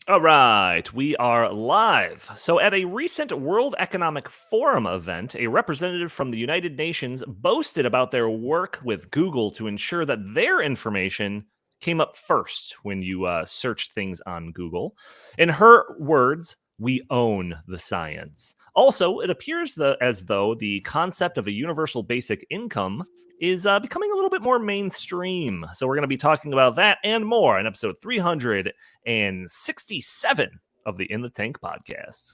All right, we are live. So, at a recent World Economic Forum event, a representative from the United Nations boasted about their work with Google to ensure that their information came up first when you searched things on Google. In her words, we own the science. Also, it appears as though the concept of a universal basic income is becoming a little bit more mainstream. So, we're going to be talking about that and more in episode 367 of the In the Tank podcast.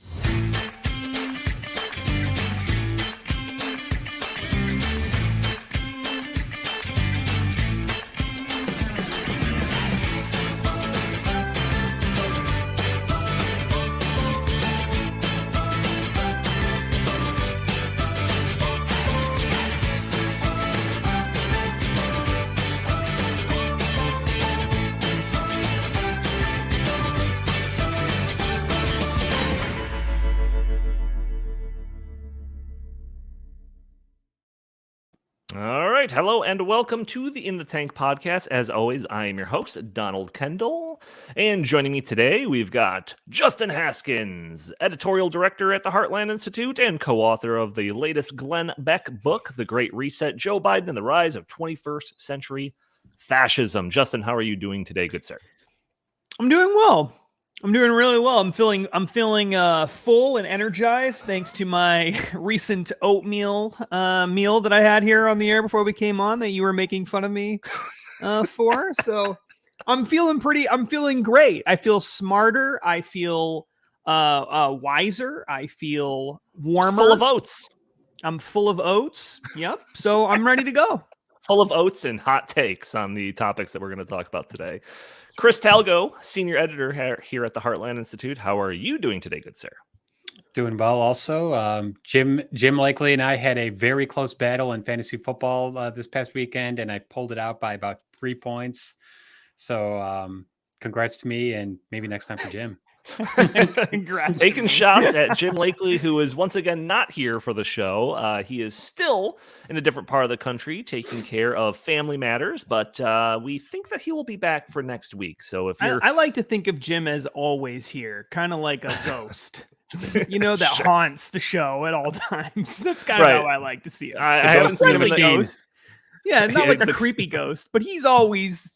All right. Hello and welcome to the In the Tank podcast. As always, I am your host, Donald Kendal. And joining me today, we've got Justin Haskins, editorial director at the Heartland Institute and co-author of the latest Glenn Beck book, The Great Reset, Joe Biden and the Rise of 21st Century Fascism. Justin, how are you doing today, good sir? I'm doing well. I'm doing really well. I'm feeling full and energized thanks to my recent oatmeal meal that I had here on the air before we came on that you were making fun of me for. So I'm feeling great. I feel smarter. I feel wiser. I feel warmer. Full of oats. I'm full of oats. Yep. So I'm ready to go. Full of oats and hot takes on the topics that we're going to talk about today. Chris Talgo, senior editor here at the Heartland Institute. How are you doing today, good sir? Doing well also. Jim Lakely and I had a very close battle in fantasy football this past weekend, and I pulled it out by about 3 points. So congrats to me, and maybe next time for Jim. Congrats. Taking shots at Jim Lakely, who is once again not here for the show. He is still in a different part of the country taking care of family matters, but we think that he will be back for next week. So if you're... I like to think of Jim as always here, kind of like a ghost. That haunts the show at all times. That's kind of how I like to see it. I haven't seen him in the ghost. Yeah, not like a creepy ghost, but he's always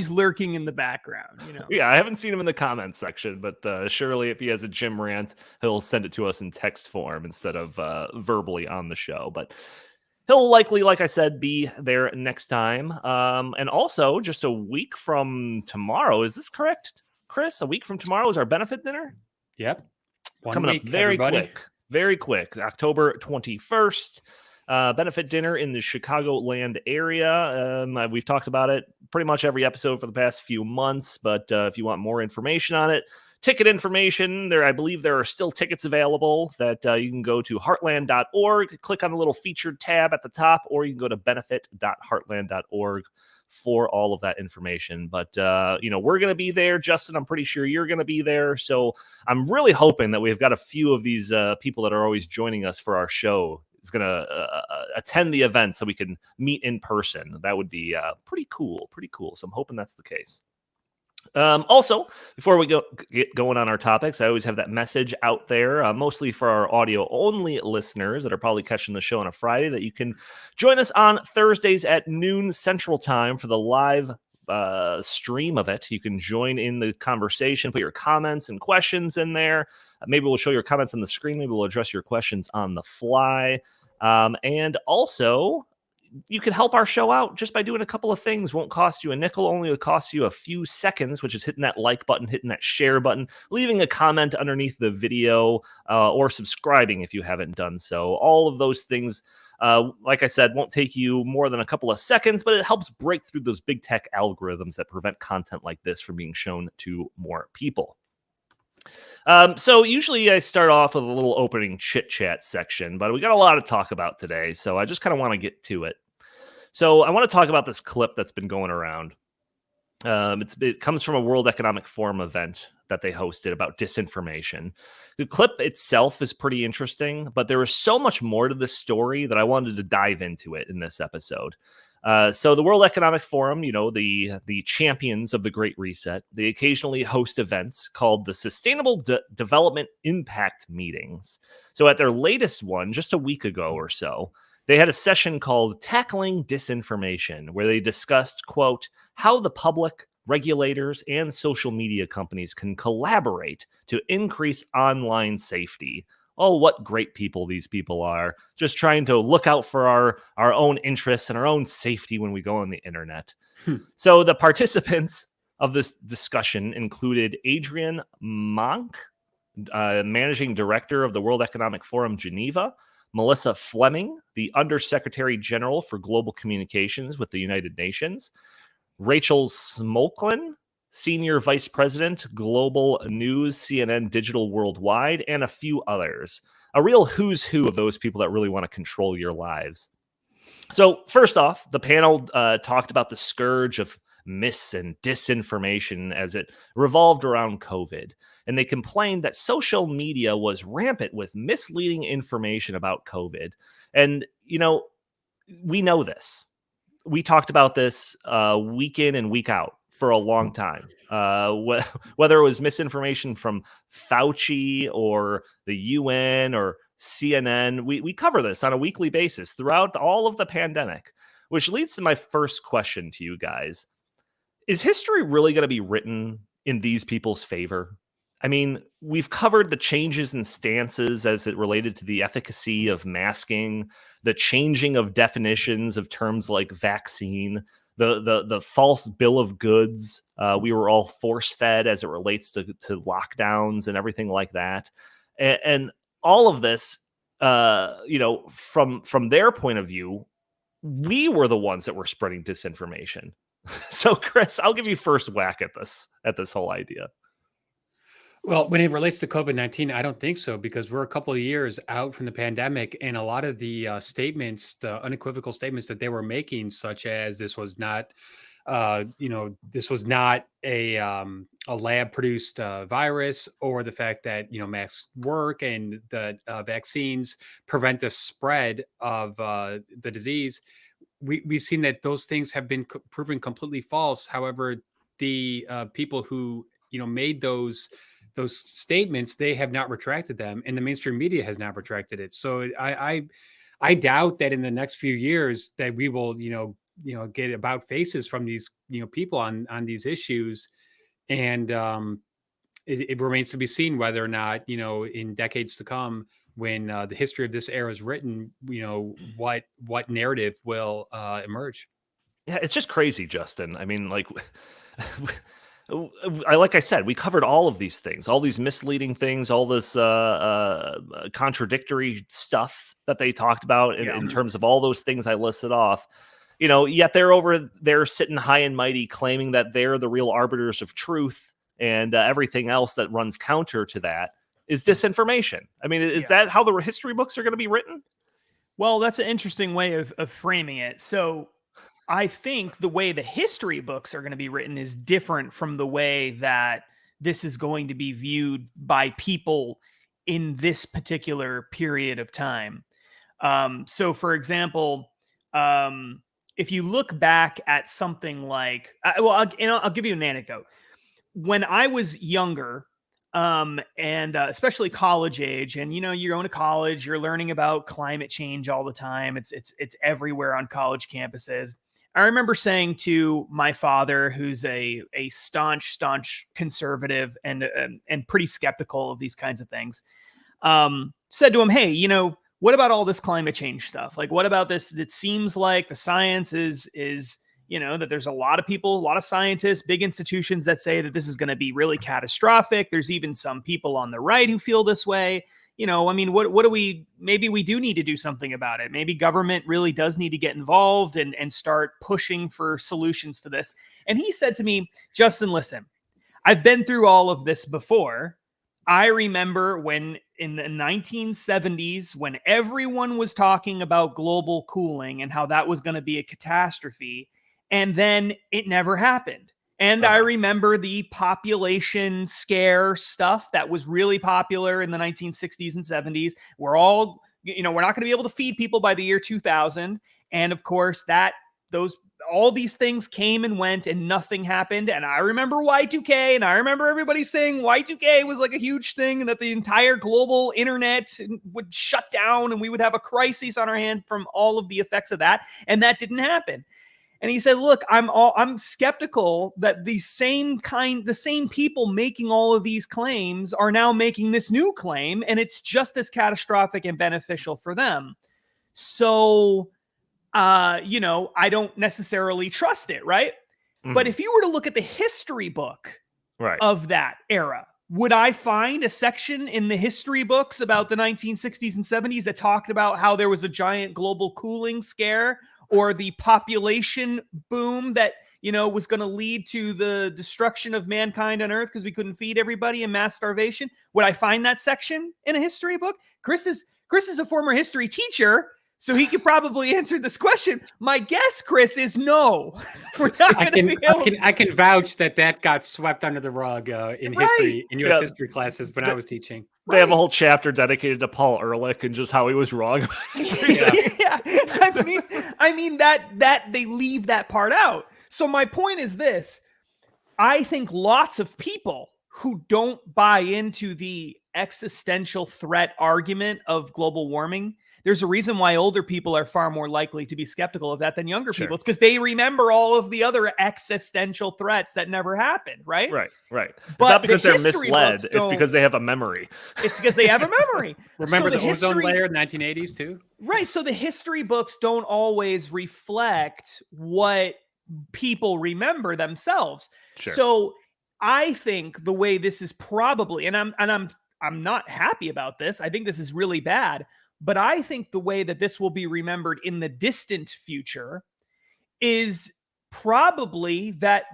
lurking in the background, Yeah, I haven't seen him in the comments section, but surely if he has a Jim rant, he'll send it to us in text form instead of verbally on the show. But he'll likely, like I said, be there next time. And also, just a week from tomorrow, is this correct, Chris? A week from tomorrow is our benefit dinner? Yep. Coming up very quick. October 21st. Benefit dinner in the Chicagoland area. We've talked about it pretty much every episode for the past few months, but if you want more information on it, ticket information, I believe there are still tickets available that you can go to heartland.org, click on the little featured tab at the top, or you can go to benefit.heartland.org for all of that information. But, we're going to be there. Justin, I'm pretty sure you're going to be there. So I'm really hoping that we've got a few of these people that are always joining us for our show is going to attend the event so we can meet in person. That would be pretty cool. So I'm hoping that's the case. Also, before we get going on our topics, I always have that message out there, mostly for our audio-only listeners that are probably catching the show on a Friday, that you can join us on Thursdays at noon Central Time for the live stream of it. You can join in the conversation, put your comments and questions in there. Maybe we'll show your comments on the screen. Maybe we'll address your questions on the fly. And also, you can help our show out just by doing a couple of things. Won't cost you a nickel, only will cost you a few seconds, which is hitting that like button, hitting that share button, leaving a comment underneath the video, or subscribing if you haven't done so. All of those things, like I said, won't take you more than a couple of seconds, but it helps break through those big tech algorithms that prevent content like this from being shown to more people. So usually I start off with a little opening chit chat section, but we got a lot to talk about today. So I just kind of want to get to it. So I want to talk about this clip that's been going around. It comes from a World Economic Forum event that they hosted about disinformation. The clip itself is pretty interesting, but there is so much more to this story that I wanted to dive into it in this episode. So the World Economic Forum, the champions of the Great Reset, they occasionally host events called the Sustainable Development Impact Meetings. So at their latest one, just a week ago or so, they had a session called Tackling Disinformation, where they discussed, quote, how the public, regulators, and social media companies can collaborate to increase online safety. Oh, what great people these people are, just trying to look out for our own interests and our own safety when we go on the internet. So the participants of this discussion included Adrian Monk, managing director of the World Economic Forum Geneva, Melissa Fleming, the Undersecretary General for Global Communications with the United Nations, Rachel Smolklin, Senior Vice President, Global News, CNN Digital Worldwide, and a few others. A real who's who of those people that really want to control your lives. So first off, the panel talked about the scourge of mis and disinformation as it revolved around COVID. And they complained that social media was rampant with misleading information about COVID. And, we know this. We talked about this week in and week out for a long time. Whether it was misinformation from Fauci or the UN or CNN, we cover this on a weekly basis throughout all of the pandemic, which leads to my first question to you guys. Is history really going to be written in these people's favor? I mean, we've covered the changes in stances as it related to the efficacy of masking, the changing of definitions of terms like vaccine, the false bill of goods. We were all force-fed as it relates to lockdowns and everything like that. And all of this, from their point of view, we were the ones that were spreading disinformation. So, Chris, I'll give you first whack at this whole idea. Well, when it relates to COVID-19, I don't think so, because we're a couple of years out from the pandemic, and a lot of the statements, the unequivocal statements that they were making, such as this was not, this was not a lab-produced virus, or the fact that masks work and the vaccines prevent the spread of the disease. We've seen that those things have been proven completely false. However, the people who made those statements, they have not retracted them, and the mainstream media has not retracted it. So I doubt that in the next few years that we will get about faces from these people on these issues, and it remains to be seen whether or not in decades to come, when the history of this era is written, what narrative will emerge. Yeah, it's just crazy, Justin. I mean, like I said, we covered all of these things, all these misleading things, all this contradictory stuff that they talked about in terms of all those things I listed off. Yet they're over there sitting high and mighty, claiming that they're the real arbiters of truth, and everything else that runs counter to that is disinformation. I mean, is that how the history books are going to be written? Well, that's an interesting way of framing it. So I think the way the history books are going to be written is different from the way that this is going to be viewed by people in this particular period of time. So, for example, if you look back at something like, I'll give you an anecdote. When I was younger, and especially college age, and you're going to college, you're learning about climate change all the time. It's everywhere on college campuses. I remember saying to my father, who's a staunch conservative and pretty skeptical of these kinds of things, said to him, "Hey, what about all this climate change stuff? Like, what about this? It seems like the science is that there's a lot of people, a lot of scientists, big institutions that say that this is going to be really catastrophic. There's even some people on the right who feel this way. What do we, maybe we do need to do something about it. Maybe government really does need to get involved and start pushing for solutions to this." And he said to me, "Justin, listen, I've been through all of this before. I remember when in the 1970s, when everyone was talking about global cooling and how that was going to be a catastrophe, and then it never happened. And I remember the population scare stuff that was really popular in the 1960s and 70s. We're all, we're not going to be able to feed people by the year 2000. And of course, that all these things came and went and nothing happened. And I remember Y2K, and I remember everybody saying Y2K was like a huge thing and that the entire global internet would shut down and we would have a crisis on our hand from all of the effects of that. And that didn't happen. And he said, look, I'm skeptical that the same people making all of these claims are now making this new claim, and it's just as catastrophic and beneficial for them. So, I don't necessarily trust it, right? Mm-hmm. But if you were to look at the history book of that era, would I find a section in the history books about the 1960s and 70s that talked about how there was a giant global cooling scare or the population boom that, was going to lead to the destruction of mankind on Earth because we couldn't feed everybody and mass starvation? Would I find that section in a history book? Chris is a former history teacher, so he could probably answer this question. My guess, Chris, is no. We're not I can vouch that got swept under the rug in history, in U.S. history classes when I was teaching. They have a whole chapter dedicated to Paul Ehrlich and just how he was wrong. Yeah. I mean that they leave that part out. So my point is this: I think lots of people who don't buy into the existential threat argument of global warming, there's a reason why older people are far more likely to be skeptical of that than younger people. It's because they remember all of the other existential threats that never happened, right? Right. It's not because they're misled. It's because they have a memory. It's because they have a memory. Remember the ozone layer in the 1980s too? Right. So the history books don't always reflect what people remember themselves. Sure. So I think the way this is probably, and I'm not happy about this. I think this is really bad. But I think the way that this will be remembered in the distant future is probably that,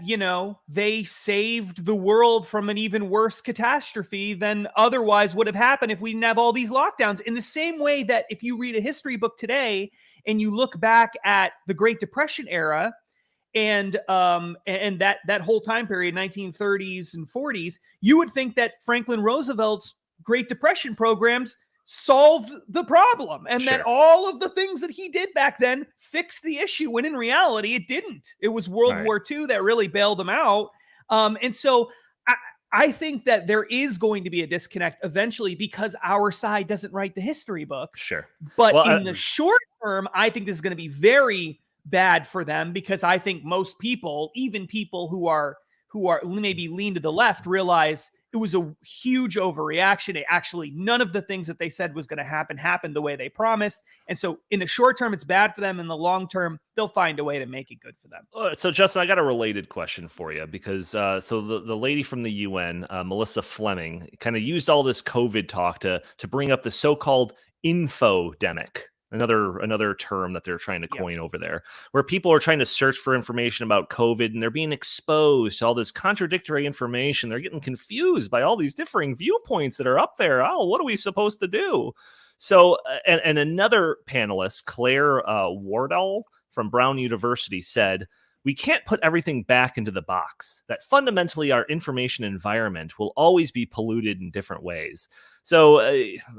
they saved the world from an even worse catastrophe than otherwise would have happened if we didn't have all these lockdowns. In the same way that if you read a history book today and you look back at the Great Depression era and that whole time period, 1930s and 40s, you would think that Franklin Roosevelt's Great Depression programs solved the problem and that all of the things that he did back then fixed the issue, when in reality it didn't. It was World War II that really bailed him out. And so I think that there is going to be a disconnect eventually because our side doesn't write the history books. Sure. But in the short term, I think this is going to be very bad for them because I think most people, even people who are maybe lean to the left, realize it was a huge overreaction. Actually, none of the things that they said was going to happen happened the way they promised. And so in the short term, it's bad for them. In the long term, they'll find a way to make it good for them. So Justin, I got a related question for you because so the lady from the UN, Melissa Fleming, kind of used all this COVID talk to bring up the so-called infodemic. Another term that they're trying to coin over there, where people are trying to search for information about COVID and they're being exposed to all this contradictory information. They're getting confused by all these differing viewpoints that are up there. Oh, what are we supposed to do? So, and another panelist, Claire Wardell from Brown University, said, we can't put everything back into the box, that fundamentally our information environment will always be polluted in different ways. So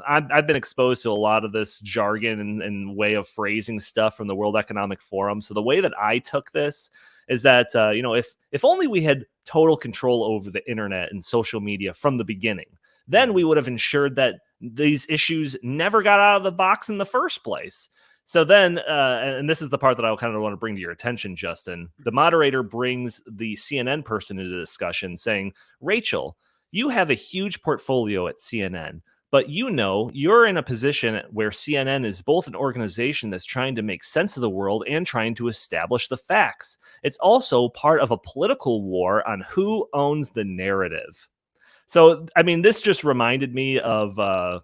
I've been exposed to a lot of this jargon and way of phrasing stuff from the World Economic Forum. So the way that I took this is that, if only we had total control over the internet and social media from the beginning, then we would have ensured that these issues never got out of the box in the first place. So then, and this is the part that I kind of want to bring to your attention, Justin, the moderator brings the CNN person into the discussion saying, Rachel, you have a huge portfolio at CNN, but you're in a position where CNN is both an organization that's trying to make sense of the world and trying to establish the facts. It's also part of a political war on who owns the narrative. So, I mean, this just reminded me of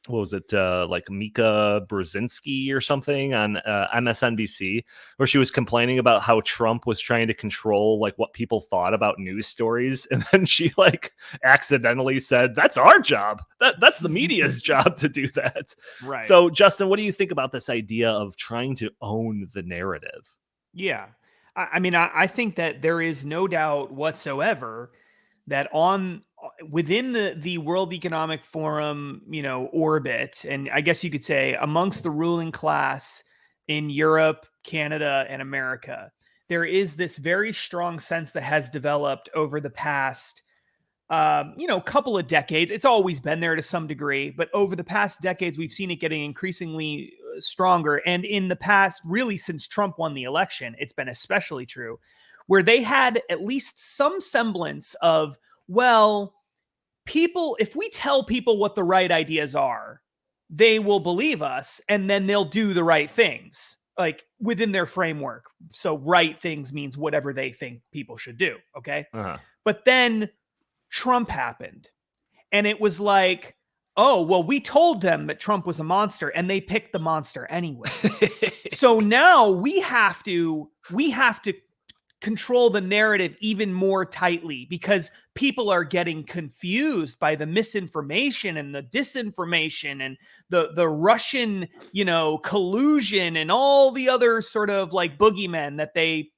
what was it, like Mika Brzezinski or something on MSNBC, where she was complaining about how Trump was trying to control like what people thought about news stories. And then she like accidentally said, that's our job. That's the media's job to do that. Right. So, Justin, what do you think about this idea of trying to own the narrative? Yeah. I mean, I think that there is no doubt whatsoever that within the World Economic Forum, orbit, and I guess you could say amongst the ruling class in Europe, Canada, and America, there is this very strong sense that has developed over the past, couple of decades. It's always been there to some degree, but over the past decades, we've seen it getting increasingly stronger. And in the past, really since Trump won the election, it's been especially true, where they had at least some semblance of, well, people, if we tell people what the right ideas are, they will believe us and then they'll do the right things, like within their framework. So right things means whatever they think people should do. Okay. But then Trump happened and it was like, oh, well, we told them that Trump was a monster and they picked the monster anyway. So now we have to control the narrative even more tightly because people are getting confused by the misinformation and the disinformation and the Russian, collusion and all the other sort of like boogeymen that they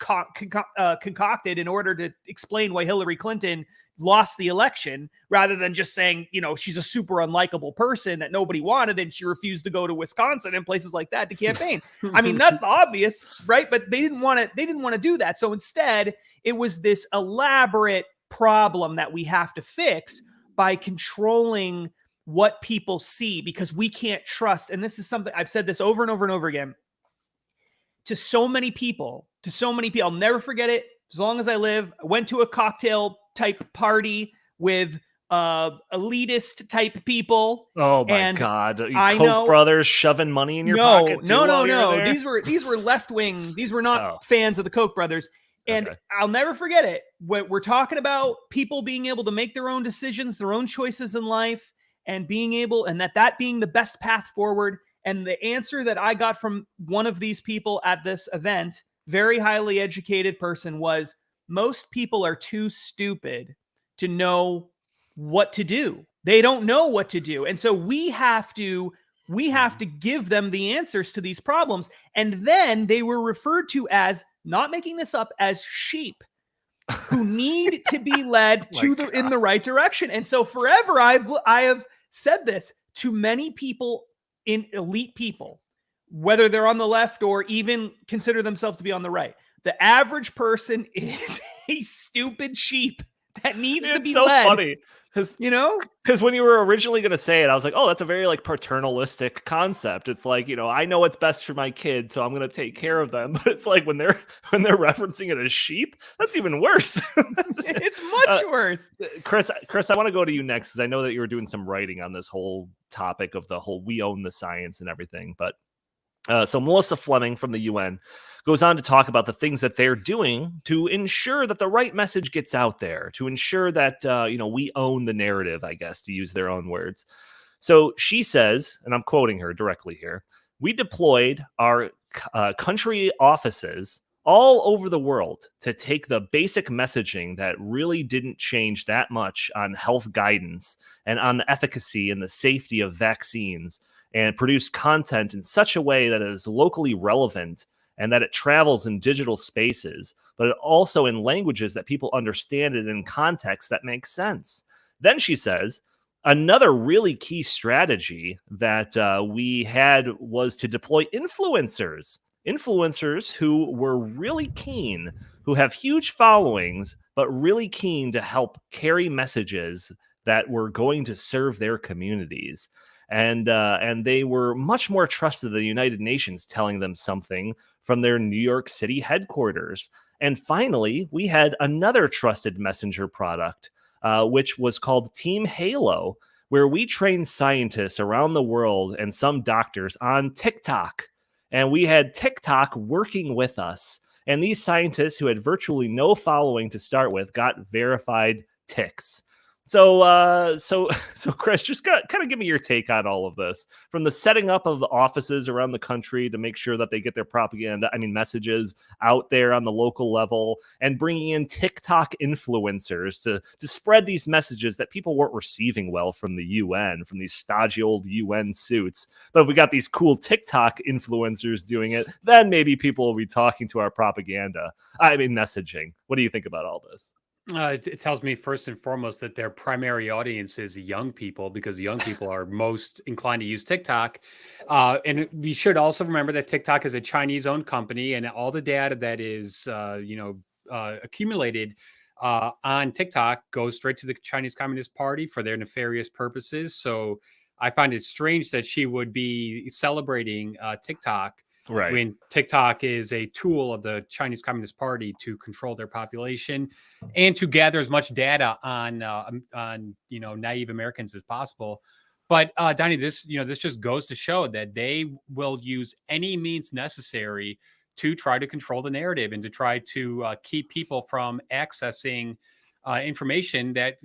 concocted in order to explain why Hillary Clinton lost the election, rather than just saying, she's a super unlikable person that nobody wanted and she refused to go to Wisconsin and places like that to campaign. I mean, that's the obvious, right? But they didn't want to do that. So instead, it was this elaborate problem that we have to fix by controlling what people see, because we can't trust. And this is something I've said this over and over and over again to so many people. I'll never forget it as long as I live. I went to a cocktail type party with elitist type people. Oh my God. Koch brothers shoving money in your pocket. No. These were left wing. These were not fans of the Koch brothers. And I'll never forget it. We're talking about people being able to make their own decisions, their own choices in life, and being able, and that being the best path forward. And the answer that I got from one of these people at this event, very highly educated person, was, most people are too stupid to know what to do. They don't know what to do. And so we have to give them the answers to these problems. And then they were referred to as, not making this up, as sheep who need to be led in the right direction. And so forever I have said this to many people, in elite people, whether they're on the left or even consider themselves to be on the right. The average person is a stupid sheep that needs to be led. Funny. Because when you were originally going to say it, I was like, oh, that's a very like paternalistic concept. It's like, I know what's best for my kids, so I'm going to take care of them. But it's like when they're referencing it as sheep, that's even worse. It's much worse. Chris, I want to go to you next, because I know that you were doing some writing on this whole topic of the whole we own the science and everything. But so Melissa Fleming from the UN goes on to talk about the things that they're doing to ensure that the right message gets out there, to ensure that, we own the narrative, I guess, to use their own words. So she says, and I'm quoting her directly here, we deployed our country offices all over the world to take the basic messaging that really didn't change that much on health guidance and on the efficacy and the safety of vaccines, and produce content in such a way that is locally relevant and that it travels in digital spaces, but also in languages that people understand it in context that makes sense. Then she says, another really key strategy that we had was to deploy influencers who were really keen, who have huge followings, but really keen to help carry messages that were going to serve their communities. And they were much more trusted than the United Nations telling them something from their New York City headquarters. And finally, we had another trusted messenger product, which was called Team Halo, where we trained scientists around the world and some doctors on TikTok. And we had TikTok working with us. And these scientists, who had virtually no following to start with, got verified ticks. So Chris, just kind of give me your take on all of this, from the setting up of the offices around the country to make sure that they get their messages out there on the local level, and bringing in TikTok influencers to spread these messages that people weren't receiving well from the UN, from these stodgy old UN suits. But if we got these cool TikTok influencers doing it, then maybe people will be talking to our messaging. What do you think about all this? It tells me first and foremost that their primary audience is young people, because young people are most inclined to use TikTok. And we should also remember that TikTok is a Chinese-owned company, and all the data that is, accumulated on TikTok goes straight to the Chinese Communist Party for their nefarious purposes. So I find it strange that she would be celebrating TikTok Right. when TikTok is a tool of the Chinese Communist Party to control their population and to gather as much data on naive Americans as possible. But Donnie, this just goes to show that they will use any means necessary to try to control the narrative and to try to keep people from accessing information that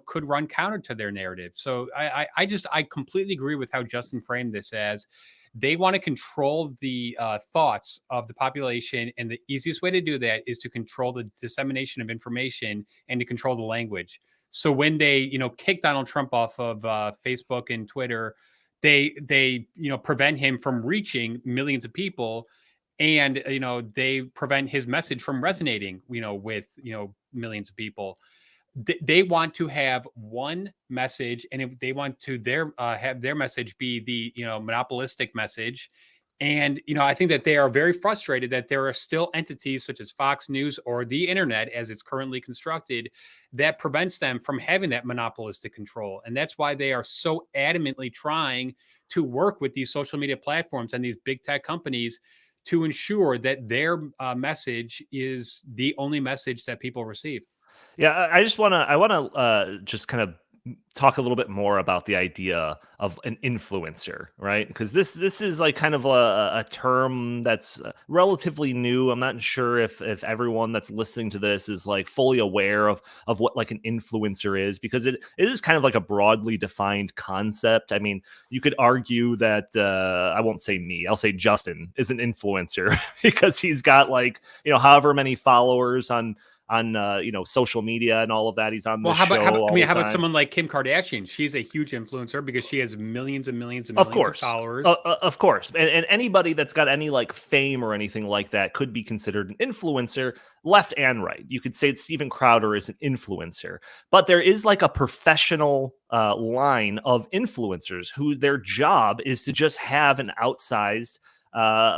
could run counter to their narrative. So I completely agree with how Justin framed this as they want to control the thoughts of the population, and the easiest way to do that is to control the dissemination of information and to control the language. So when they kick Donald Trump off of Facebook and Twitter, they prevent him from reaching millions of people, and they prevent his message from resonating with millions of people. They want to have one message, and they want to have their message be the monopolistic message. And I think that they are very frustrated that there are still entities such as Fox News or the internet as it's currently constructed that prevents them from having that monopolistic control. And that's why they are so adamantly trying to work with these social media platforms and these big tech companies to ensure that their message is the only message that people receive. Yeah, I want to just kind of talk a little bit more about the idea of an influencer, right? Because this is like kind of a term that's relatively new. I'm not sure if everyone that's listening to this is like fully aware of what like an influencer is, because it is kind of like a broadly defined concept. I mean, you could argue that I won't say me, I'll say Justin is an influencer because he's got like however many followers on social media and all of that. He's on the show. How about someone like Kim Kardashian? She's a huge influencer because she has millions and millions and millions of followers. Of course. And anybody that's got any like fame or anything like that could be considered an influencer, left and right. You could say Steven Crowder is an influencer, but there is like a professional line of influencers who their job is to just have an outsized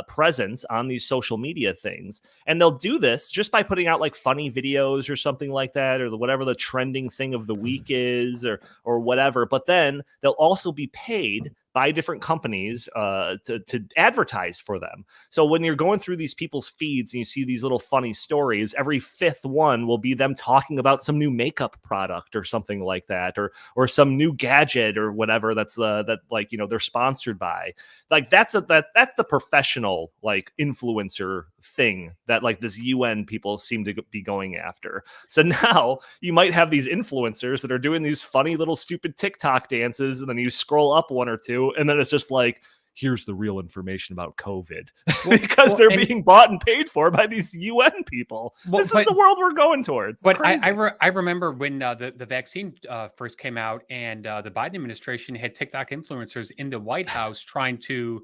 presence on these social media things, and they'll do this just by putting out like funny videos or something like that, or whatever the trending thing of the week is, or whatever. But then they'll also be paid by different companies to advertise for them. So when you're going through these people's feeds and you see these little funny stories, every fifth one will be them talking about some new makeup product or something like that, or some new gadget or whatever that's that like they're sponsored by. Like that's the professional like influencer thing that like this UN people seem to be going after. So now you might have these influencers that are doing these funny little stupid TikTok dances, and then you scroll up one or two, and then it's just like, here's the real information about COVID, because they're being bought and paid for by these UN people. This is the world we're going towards. But I remember when the vaccine first came out, and the Biden administration had TikTok influencers in the White House trying to,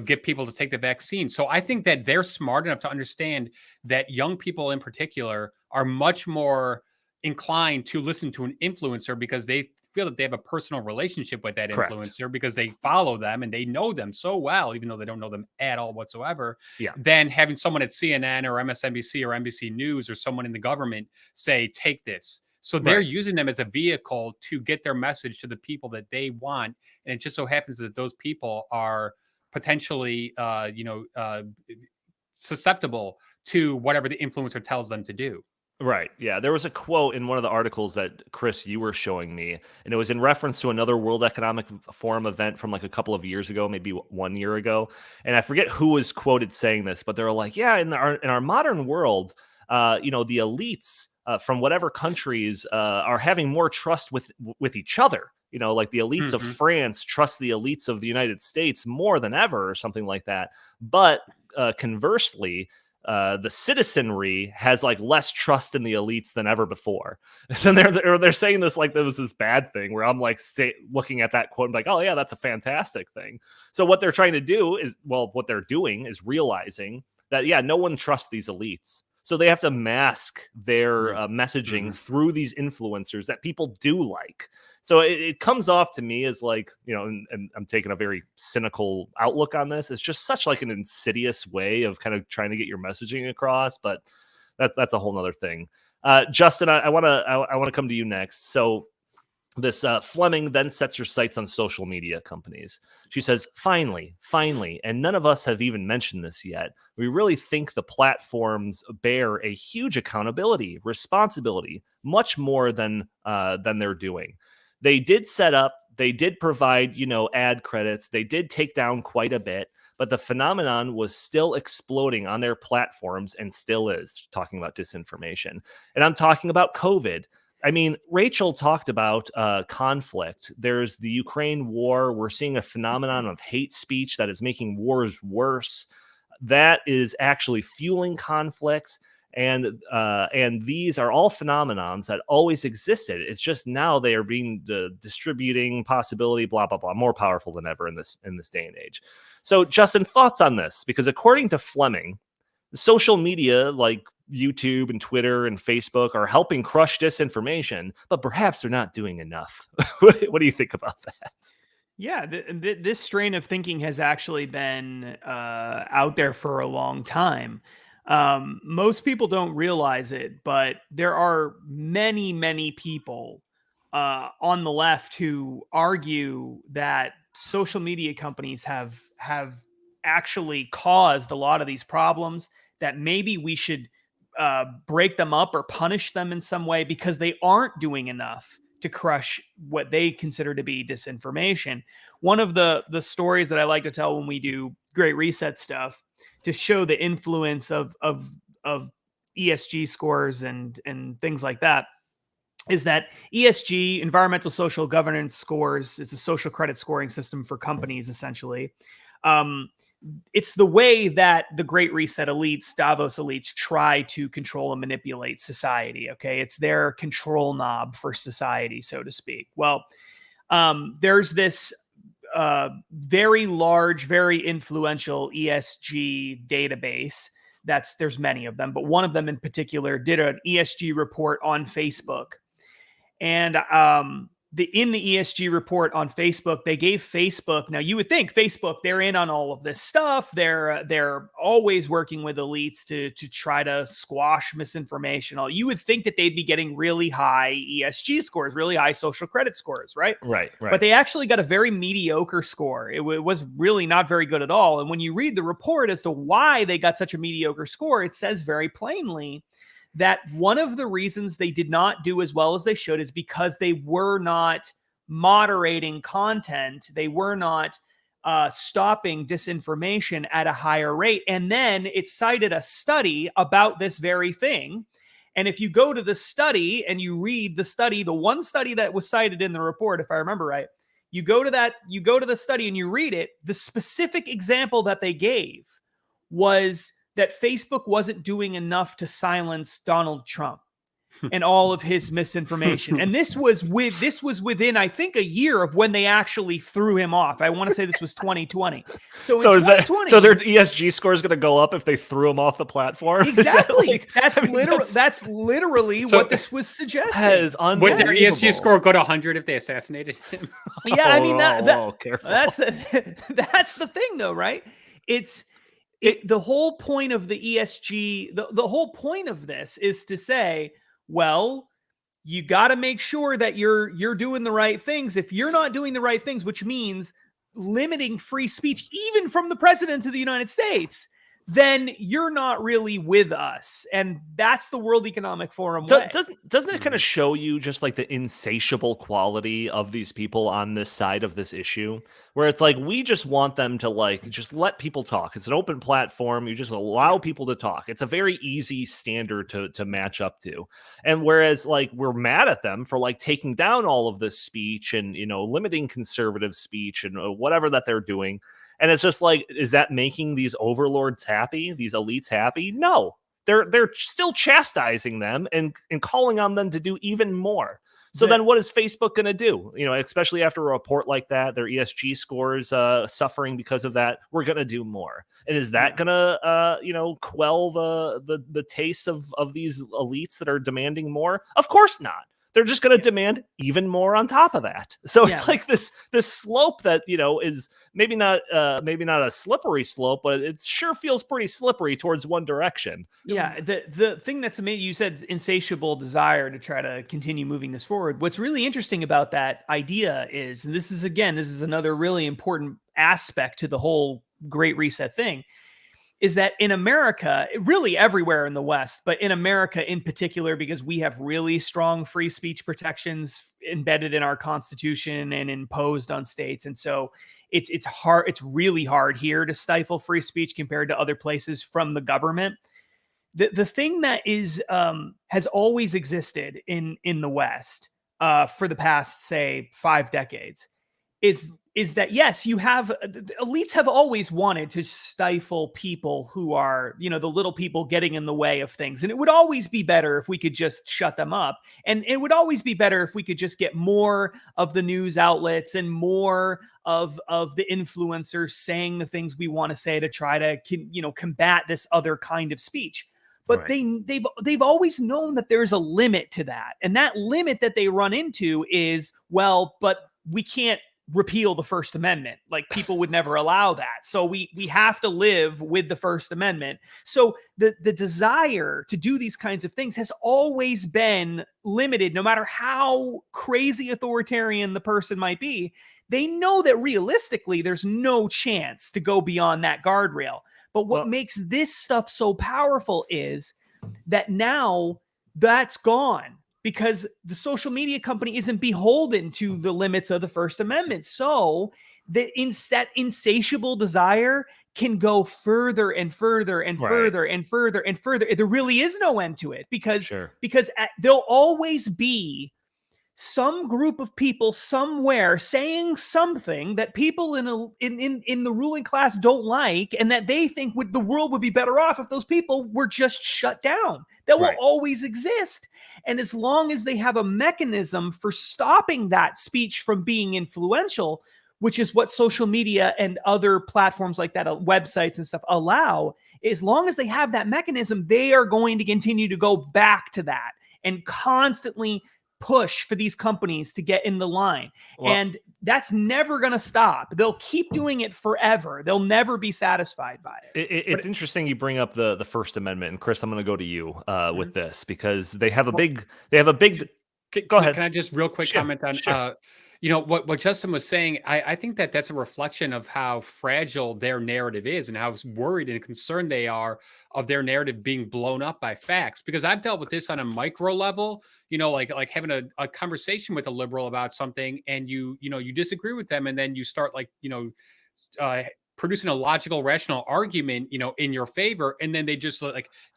get people to take the vaccine. So I think that they're smart enough to understand that young people in particular are much more inclined to listen to an influencer because they feel that they have a personal relationship with that influencer. Correct. Because they follow them and they know them so well, even though they don't know them at all whatsoever. Yeah. Than having someone at CNN or MSNBC or NBC News or someone in the government say, take this. So they're using them as a vehicle to get their message to the people that they want. And it just so happens that those people are potentially, susceptible to whatever the influencer tells them to do. Right. Yeah. There was a quote in one of the articles that, Chris, you were showing me, and it was in reference to another World Economic Forum event from like a couple of years ago, maybe 1 year ago. And I forget who was quoted saying this, but they were like, yeah, in our modern world, the elites from whatever countries are having more trust with each other. Like the elites of France trust the elites of the United States more than ever, or something like that. But conversely, the citizenry has like less trust in the elites than ever before. So they're saying this like there was this bad thing, where I'm like looking at that quote and like, oh yeah, that's a fantastic thing. So what they're trying to do is, what they're doing is realizing that, yeah, no one trusts these elites. So they have to mask their messaging through these influencers that people do like. So it comes off to me as like, you know, and I'm taking a very cynical outlook on this. It's just such like an insidious way of kind of trying to get your messaging across. But that's a whole nother thing. Justin, I want to come to you next. So this Fleming then sets her sights on social media companies. She says, finally, and none of us have even mentioned this yet, we really think the platforms bear a huge accountability, responsibility, much more than they're doing. They did set up, they did provide, you know, ad credits, they did take down quite a bit, but the phenomenon was still exploding on their platforms and still is, talking about disinformation. And I'm talking about COVID. I mean, Rachel talked about conflict. There's the Ukraine war. We're seeing a phenomenon of hate speech that is making wars worse. That is actually fueling conflicts. And these are all phenomenons that always existed. It's just now they are being distributing possibility, blah, blah, blah, more powerful than ever in this day and age. So, Justin, thoughts on this? Because according to Fleming, social media like YouTube and Twitter and Facebook are helping crush disinformation, but perhaps they're not doing enough. What do you think about that? Yeah, this strain of thinking has actually been out there for a long time. Most people don't realize it, but there are many, many people on the left who argue that social media companies have actually caused a lot of these problems, that maybe we should break them up or punish them in some way because they aren't doing enough to crush what they consider to be disinformation. One of the stories that I like to tell when we do Great Reset stuff to show the influence of ESG scores and things like that is that ESG, environmental social governance scores, it's a social credit scoring system for companies, essentially. It's the way that the Great Reset elites, Davos elites, try to control and manipulate society. Okay, it's their control knob for society, so to speak. Well, there's this very large, very influential ESG database. There's many of them, but one of them in particular did an ESG report on Facebook, and in the ESG report on Facebook, they gave Facebook. Now, you would think Facebook, they're in on all of this stuff. They're always working with elites to try to squash misinformation. You would think that they'd be getting really high ESG scores, really high social credit scores, right? Right. But they actually got a very mediocre score. It was really not very good at all. And when you read the report as to why they got such a mediocre score, it says very plainly that one of the reasons they did not do as well as they should is because they were not moderating content. They were not stopping disinformation at a higher rate. And then it cited a study about this very thing. And if you go to the study and you read the study, the one study that was cited in the report, if I remember right, you go to the study and you read it, the specific example that they gave was that Facebook wasn't doing enough to silence Donald Trump and all of his misinformation. And this was within, I think, a year of when they actually threw him off. I want to say this was 2020. So in 2020, so their ESG score is going to go up if they threw him off the platform? Exactly. That's literally what this was suggesting. Would their ESG score go to 100 if they assassinated him? Yeah, I mean careful. that's the thing, though, right? The whole point of the ESG, the whole point of this is to say, well, you got to make sure that you're doing the right things. If you're not doing the right things, which means limiting free speech, even from the president of the United States, then you're not really with us. And that's the World Economic Forum way. Doesn't it kind of show you just like the insatiable quality of these people on this side of this issue, where it's like, we just want them to like, just let people talk. It's an open platform. You just allow people to talk. It's a very easy standard to match up to. And whereas like, we're mad at them for like taking down all of this speech and, you know, limiting conservative speech and whatever that they're doing. And it's just like, is that making these overlords happy? These elites happy? No, they're still chastising them and calling on them to do even more. So then what is Facebook going to do? Especially after a report like that, their ESG scores suffering because of that, we're going to do more. And is that going to, quell the taste of these elites that are demanding more? Of course not. They're just going to demand even more on top of that. So it's like this slope that, is maybe not a slippery slope, but it sure feels pretty slippery towards one direction. Yeah. The thing that's amazing, you said insatiable desire to try to continue moving this forward. What's really interesting about that idea is, and this is another really important aspect to the whole Great Reset thing, is that in America, really everywhere in the West, but in America in particular, because we have really strong free speech protections embedded in our Constitution and imposed on states. And so it's hard. It's really hard here to stifle free speech compared to other places from the government. The thing that is has always existed in the West for the past, say, 5 decades is that, yes, you have the elites have always wanted to stifle people who are, the little people getting in the way of things. And it would always be better if we could just shut them up. And it would always be better if we could just get more of the news outlets and more of the influencers saying the things we want to say to try to, combat this other kind of speech. But they've always known that there's a limit to that. And that limit that they run into is, well, but we can't repeal the First Amendment. Like, people would never allow that. So we have to live with the First Amendment. So the desire to do these kinds of things has always been limited, no matter how crazy authoritarian the person might be. They know that realistically, there's no chance to go beyond that guardrail. But what makes this stuff so powerful is that now that's gone, because the social media company isn't beholden to the limits of the First Amendment. So that insatiable desire can go further and further and further and further and further. There really is no end to it, because there'll always be some group of people somewhere saying something that people in the ruling class don't like, and that they think the world would be better off if those people were just shut down. That will always exist. And as long as they have a mechanism for stopping that speech from being influential, which is what social media and other platforms like that, websites and stuff, allow, as long as they have that mechanism, they are going to continue to go back to that and constantly push for these companies to get in the line. And that's never going to stop. They'll keep doing it forever. They'll never be satisfied by it. It's interesting you bring up the First Amendment, and Chris, I'm going to go to you with this, because they have a big go ahead. Can I just real quick comment on what Justin was saying? I think that's a reflection of how fragile their narrative is, and how worried and concerned they are of their narrative being blown up by facts. Because I've dealt with this on a micro level, like having a conversation with a liberal about something, and you disagree with them, and then you start producing a logical, rational argument, in your favor, and then they just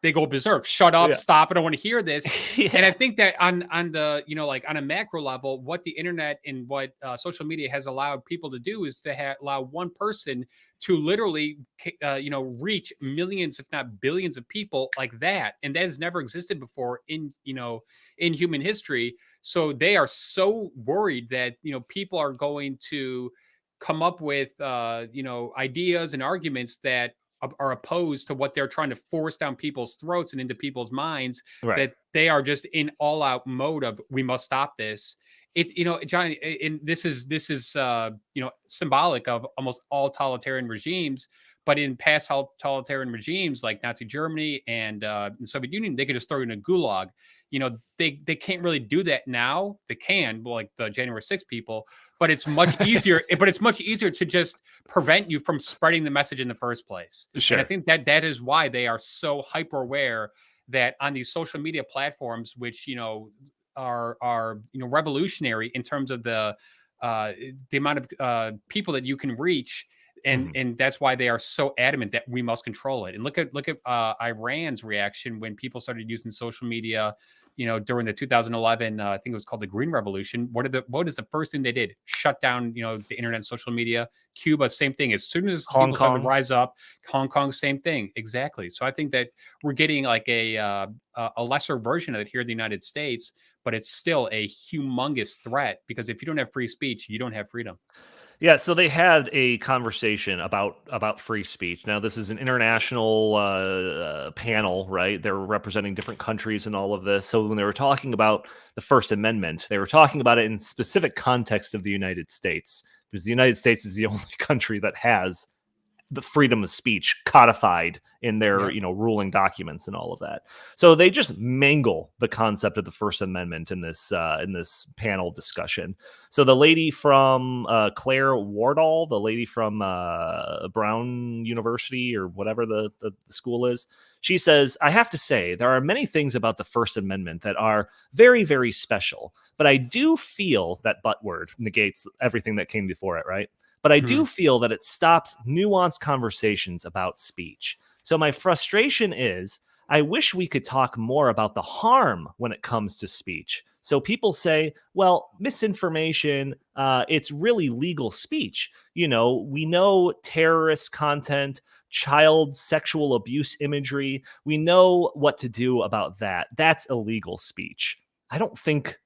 they go berserk. Shut up, stop! I don't want to hear this. And I think that on the on a macro level, what the internet and what social media has allowed people to do is to allow one person to literally reach millions, if not billions, of people like that, and that has never existed before in human history. So they are so worried that people are going to come up with ideas and arguments that are opposed to what they're trying to force down people's throats and into people's minds, that they are just in all-out mode of, we must stop this. It's John, and this is symbolic of almost all totalitarian regimes. But in past totalitarian regimes like Nazi Germany and the Soviet Union, they could just throw you in a gulag. They can't really do that now. They can, like the January 6th people, but it's much easier. But it's much easier to just prevent you from spreading the message in the first place. Sure. And I think that is why they are so hyper aware that on these social media platforms, which are revolutionary in terms of the amount of people that you can reach. And that's why they are so adamant that we must control it. And look at Iran's reaction when people started using social media, during the 2011, I think it was called the Green Revolution. What is the first thing they did? Shut down, the internet and social media. Cuba, same thing. As soon as people started to rise up, Hong Kong, same thing. Exactly. So I think that we're getting like a lesser version of it here in the United States. but it's still a humongous threat, because if you don't have free speech, you don't have freedom. Yeah, so they had a conversation about free speech. Now, this is an international panel, right? They're representing different countries in all of this. So when they were talking about the First Amendment, they were talking about it in specific context of the United States, because the United States is the only country that has the freedom of speech codified in their ruling documents and all of that. So they just mangle the concept of the First Amendment in this panel discussion. So the lady from Claire Wardall, the lady from Brown University or whatever the school is, she says, "I have to say there are many things about the First Amendment that are very, very special, but I do feel that but word negates everything that came before it, right? But I do feel that it stops nuanced conversations about speech. So my frustration is, I wish we could talk more about the harm when it comes to speech. So people say, well, misinformation, it's really legal speech. We know terrorist content, child sexual abuse imagery. We know what to do about that. That's illegal speech. I don't think...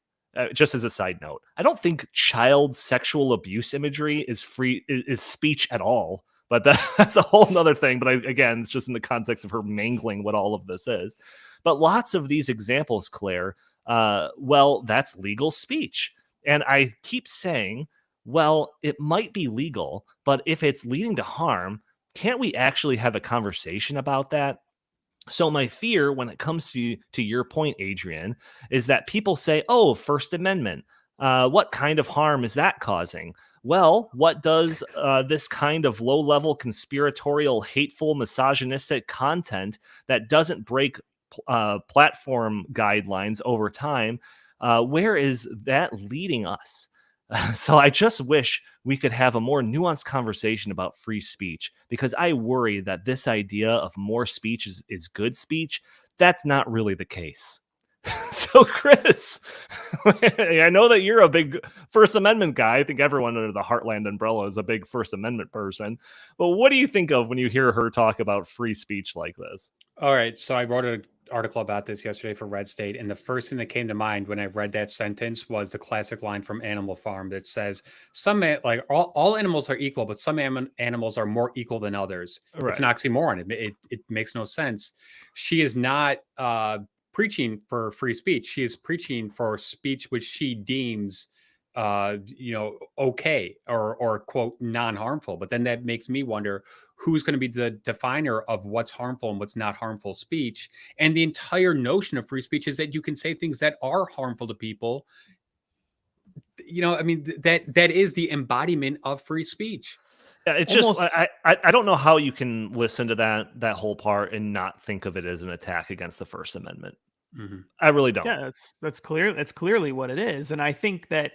just as a side note, I don't think child sexual abuse imagery is speech at all. But that's a whole nother thing. But again, it's just in the context of her mangling what all of this is. But lots of these examples, Claire, well, that's legal speech. And I keep saying, well, it might be legal, but if it's leading to harm, can't we actually have a conversation about that? So my fear when it comes to your point, Adrian, is that people say, oh, First Amendment, what kind of harm is that causing? Well, what does this kind of low-level conspiratorial, hateful, misogynistic content that doesn't break platform guidelines over time, where is that leading us? So I just wish we could have a more nuanced conversation about free speech, because I worry that this idea of more speech is good speech. That's not really the case. So, Chris, I know that you're a big First Amendment guy. I think everyone under the Heartland umbrella is a big First Amendment person. But what do you think of when you hear her talk about free speech like this? All right. So I wrote an article about this yesterday for Red State. And the first thing that came to mind when I read that sentence was the classic line from Animal Farm that says, all animals are equal, but some animals are more equal than others. Right. It's an oxymoron. It makes no sense. She is not preaching for free speech. She is preaching for speech which she deems okay or quote non-harmful. But then that makes me wonder who's going to be the definer of what's harmful and what's not harmful speech. And the entire notion of free speech is that you can say things that are harmful to people. That is the embodiment of free speech. Yeah, it's almost, just I don't know how you can listen to that whole part and not think of it as an attack against the First Amendment. Mm-hmm. I really don't. Yeah, that's clear. That's clearly what it is. And I think that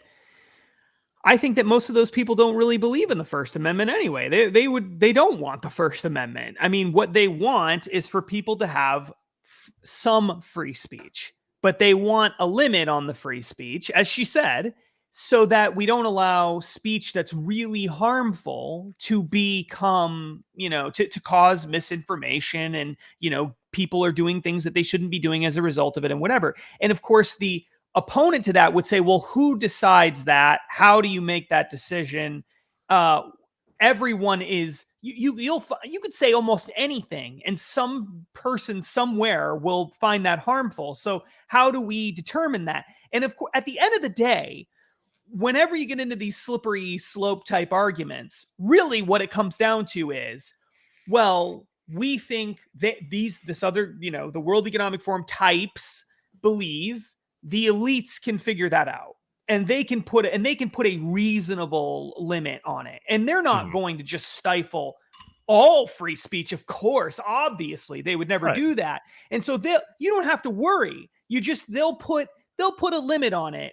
most of those people don't really believe in the First Amendment anyway. They don't want the First Amendment. I mean, what they want is for people to have some free speech, but they want a limit on the free speech, as she said, so that we don't allow speech that's really harmful to become, to cause misinformation and, people are doing things that they shouldn't be doing as a result of it and whatever. And of course, the opponent to that would say, well, who decides that? How do you make that decision? Everyone is, you could say almost anything, and some person somewhere will find that harmful. So how do we determine that? And of course, at the end of the day, whenever you get into these slippery slope type arguments, really what it comes down to is, well, we think that the World Economic Forum types believe the elites can figure that out, and they can put a reasonable limit on it. And they're not going to just stifle all free speech. Of course, obviously they would never do that. And so you don't have to worry. They'll put a limit on it.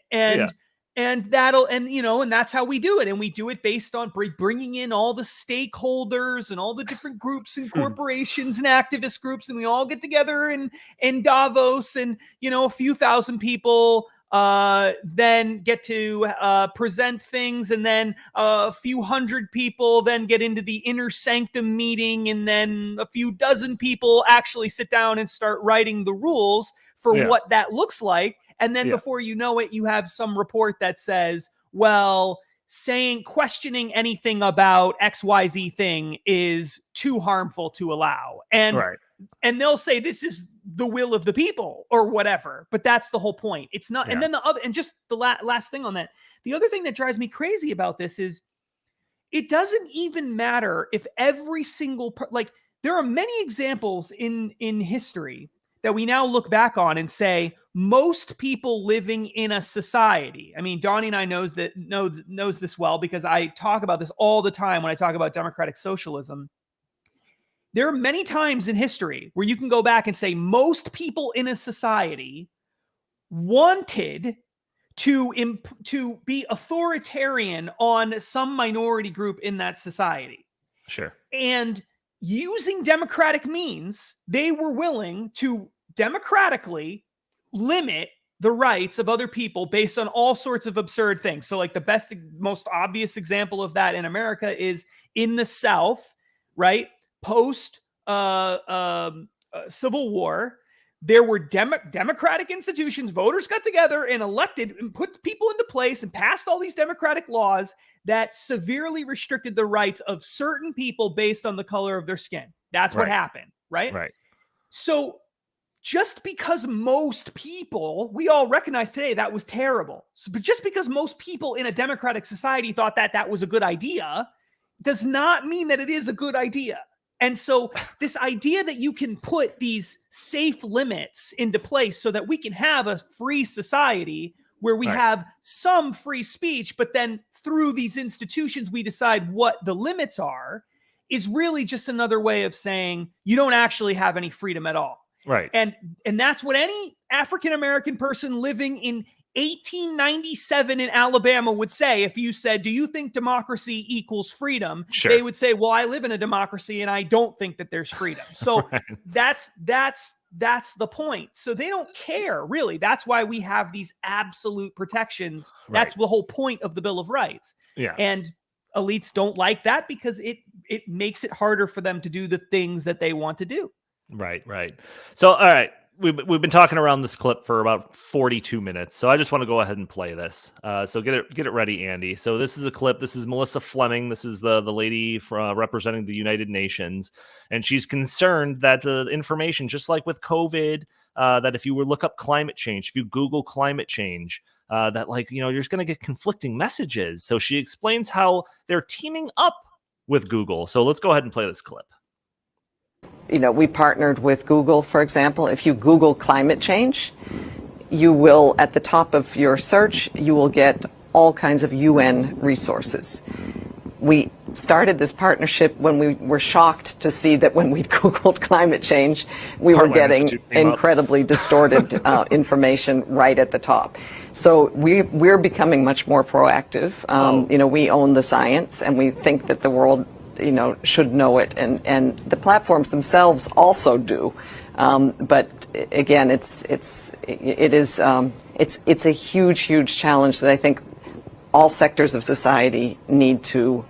And that's how we do it. And we do it based on bringing in all the stakeholders and all the different groups and corporations and activist groups. And we all get together in Davos, and, a few thousand people then get to present things. And then a few hundred people then get into the inner sanctum meeting. And then a few dozen people actually sit down and start writing the rules for what that looks like. And then before you know it, you have some report that says, well, questioning anything about XYZ thing is too harmful to allow. And they'll say this is the will of the people or whatever, but that's the whole point. It's not. And then just the last thing on that, the other thing that drives me crazy about this is it doesn't even matter if every single, there are many examples in history that we now look back on and say, most people living in a society. I mean, Donnie and I knows this well because I talk about this all the time when I talk about democratic socialism. There are many times in history where you can go back and say most people in a society wanted to be authoritarian on some minority group in that society. Sure. And using democratic means, they were willing to democratically limit the rights of other people based on all sorts of absurd things. So like the most obvious example of that in America is in the South, right? Post Civil War, there were democratic institutions. Voters got together and elected and put people into place and passed all these democratic laws that severely restricted the rights of certain people based on the color of their skin. That's what happened, right? Right. So just because most people, we all recognize today that was terrible. But just because most people in a democratic society thought that was a good idea does not mean that it is a good idea. And so this idea that you can put these safe limits into place so that we can have a free society where we have some free speech, but then through these institutions, we decide what the limits are, is really just another way of saying you don't actually have any freedom at all. Right. And that's what any African-American person living in 1897 in Alabama would say if you said, do you think democracy equals freedom? Sure. They would say, well, I live in a democracy and I don't think that there's freedom. So that's the point. So they don't care, really. That's why we have these absolute protections. That's the whole point of the Bill of Rights. Yeah. And elites don't like that because it makes it harder for them to do the things that they want to do. Right. So, all right. We've been talking around this clip for about 42 minutes, so I just want to go ahead and play this. So get it ready, Andy. So this is a clip. This is Melissa Fleming. This is the lady representing the United Nations, and she's concerned that the information, just like with COVID, that if you were look up climate change, if you Google climate change, that you're just going to get conflicting messages. So she explains how they're teaming up with Google. So let's go ahead and play this clip. We partnered with Google, for example. If you Google climate change, you will, at the top of your search, you will get all kinds of UN resources. We started this partnership when we were shocked to see that when we Googled climate change, we were getting incredibly distorted information right at the top. So we're becoming much more proactive. We own the science, and we think that the world should know it, and the platforms themselves also do. But again, it's a huge challenge that I think all sectors of society need to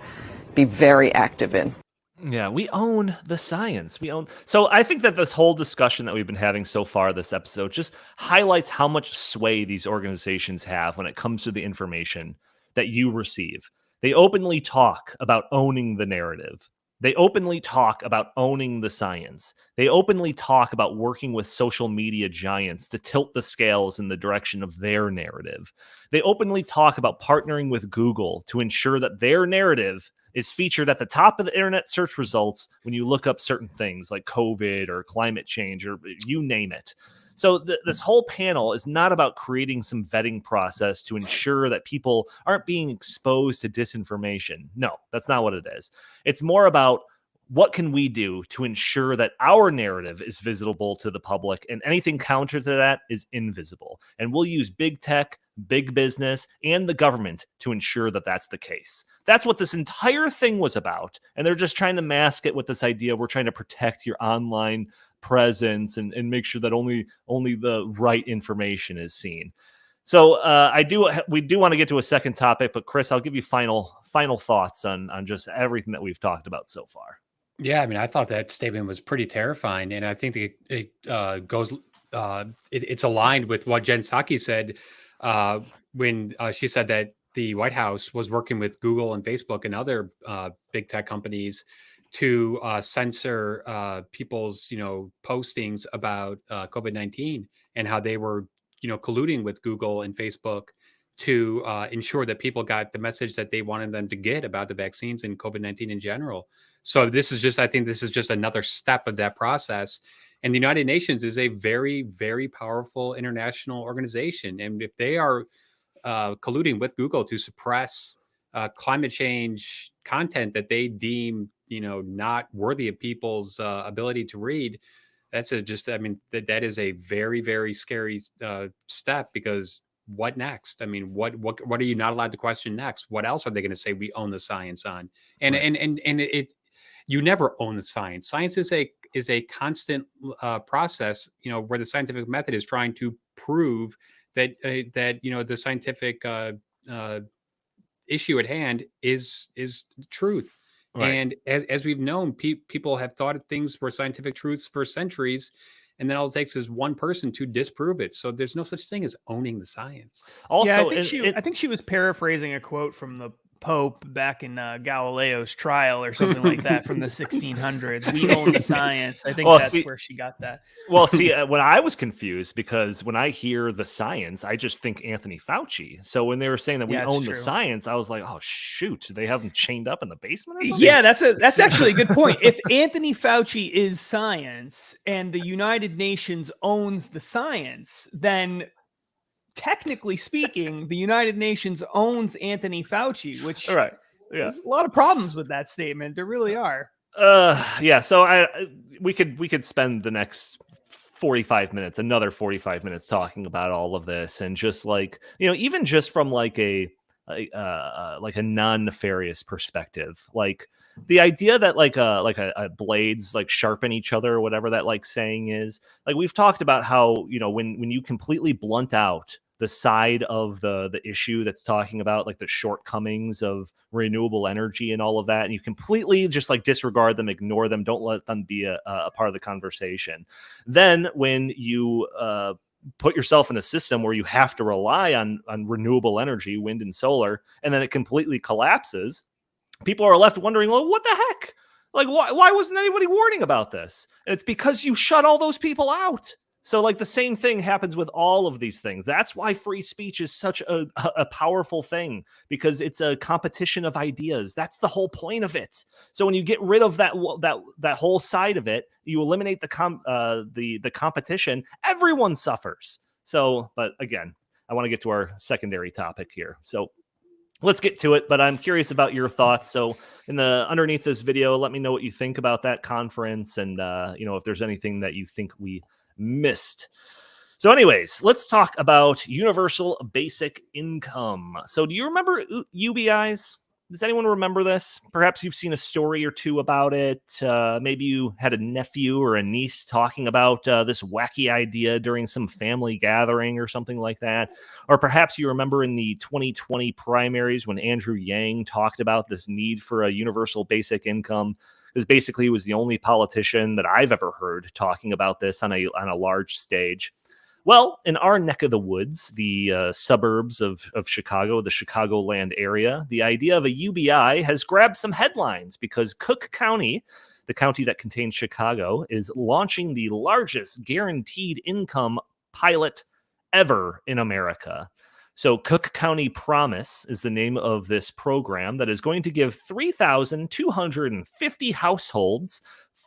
be very active in. Yeah, we own the science. So I think that this whole discussion that we've been having so far this episode just highlights how much sway these organizations have when it comes to the information that you receive. They openly talk about owning the narrative. They openly talk about owning the science. They openly talk about working with social media giants to tilt the scales in the direction of their narrative. They openly talk about partnering with Google to ensure that their narrative is featured at the top of the internet search results when you look up certain things like COVID or climate change or you name it. So this whole panel is not about creating some vetting process to ensure that people aren't being exposed to disinformation. No, that's not what it is. It's more about what can we do to ensure that our narrative is visible to the public, and anything counter to that is invisible. And we'll use big tech, big business, and the government to ensure that that's the case. That's what this entire thing was about. And they're just trying to mask it with this idea of we're trying to protect your online presence and make sure that only the right information is seen. So we do want to get to a second topic, but Chris, I'll give you final thoughts on just everything that we've talked about so far. Yeah, I mean, I thought that statement was pretty terrifying, and I think it goes it's aligned with what Jen Psaki said when she said that the White House was working with Google and Facebook and other big tech companies to censor people's, postings about COVID-19 and how they were, colluding with Google and Facebook to ensure that people got the message that they wanted them to get about the vaccines and COVID-19 in general. So I think this is just another step of that process. And the United Nations is a very, very powerful international organization. And if they are colluding with Google to suppress climate change content that they deem, not worthy of people's ability to read, that is a very, very scary step, because what next? I mean, what are you not allowed to question next? What else are they going to say we own the science on? And right. You never own the science. Science is a constant process, where the scientific method is trying to prove that the scientific issue at hand is truth. Right. And as we've known, people have thought things were scientific truths for centuries, and then all it takes is one person to disprove it. So there's no such thing as owning the science. Also, yeah, I think she was paraphrasing a quote from the Pope back in Galileo's trial or something like that from the 1600s. We own the science. I think that's where she got that. Well, when I was confused, because when I hear the science, I just think Anthony Fauci. So when they were saying that we own the science, I was like, oh shoot, do they have them chained up in the basement or something? Yeah, that's actually a good point. If Anthony Fauci is science and the United Nations owns the science, then technically speaking, the United Nations owns Anthony Fauci, which right. Yeah. There's a lot of problems with that statement. There really are. Yeah. So we could spend the next another 45 minutes talking about all of this, and just like, even just from like a non-nefarious perspective, like the idea that like a blades like sharpen each other or whatever that like saying is, like we've talked about how, when you completely blunt out the side of the issue that's talking about like the shortcomings of renewable energy and all of that, and you completely just like disregard them, ignore them, don't let them be a part of the conversation. Then when you put yourself in a system where you have to rely on renewable energy, wind and solar, and then it completely collapses, people are left wondering, well, what the heck? Like, why wasn't anybody warning about this? And it's because you shut all those people out. So like the same thing happens with all of these things. That's why free speech is such a powerful thing, because it's a competition of ideas. That's the whole point of it. So when you get rid of that whole side of it, you eliminate the competition, everyone suffers. So, but again, I want to get to our secondary topic here. So let's get to it, but I'm curious about your thoughts. So underneath this video, let me know what you think about that conference, and if there's anything that you think we missed. So anyways, let's talk about universal basic income. So do you remember UBIs? Does anyone remember this? Perhaps you've seen a story or two about it. Maybe you had a nephew or a niece talking about this wacky idea during some family gathering or something like that. Or perhaps you remember in the 2020 primaries when Andrew Yang talked about this need for a universal basic income. Because basically he was the only politician that I've ever heard talking about this on a large stage. Well, in our neck of the woods, the suburbs of Chicago, the Chicagoland area, the idea of a UBI has grabbed some headlines because Cook County, the county that contains Chicago, is launching the largest guaranteed income pilot ever in America. So Cook County Promise is the name of this program that is going to give 3,250 households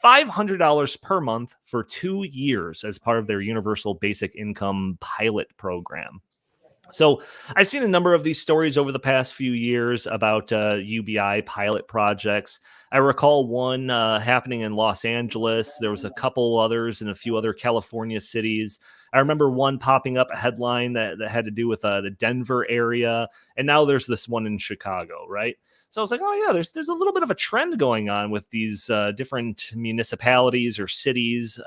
$500 per month for 2 years as part of their universal basic income pilot program. So I've seen a number of these stories over the past few years about UBI pilot projects. I recall one happening in Los Angeles. There was a couple others in a few other California cities. I remember one popping up, a headline that had to do with the Denver area. And now there's this one in Chicago, right? So I was like, oh, yeah, there's a little bit of a trend going on with these different municipalities or cities,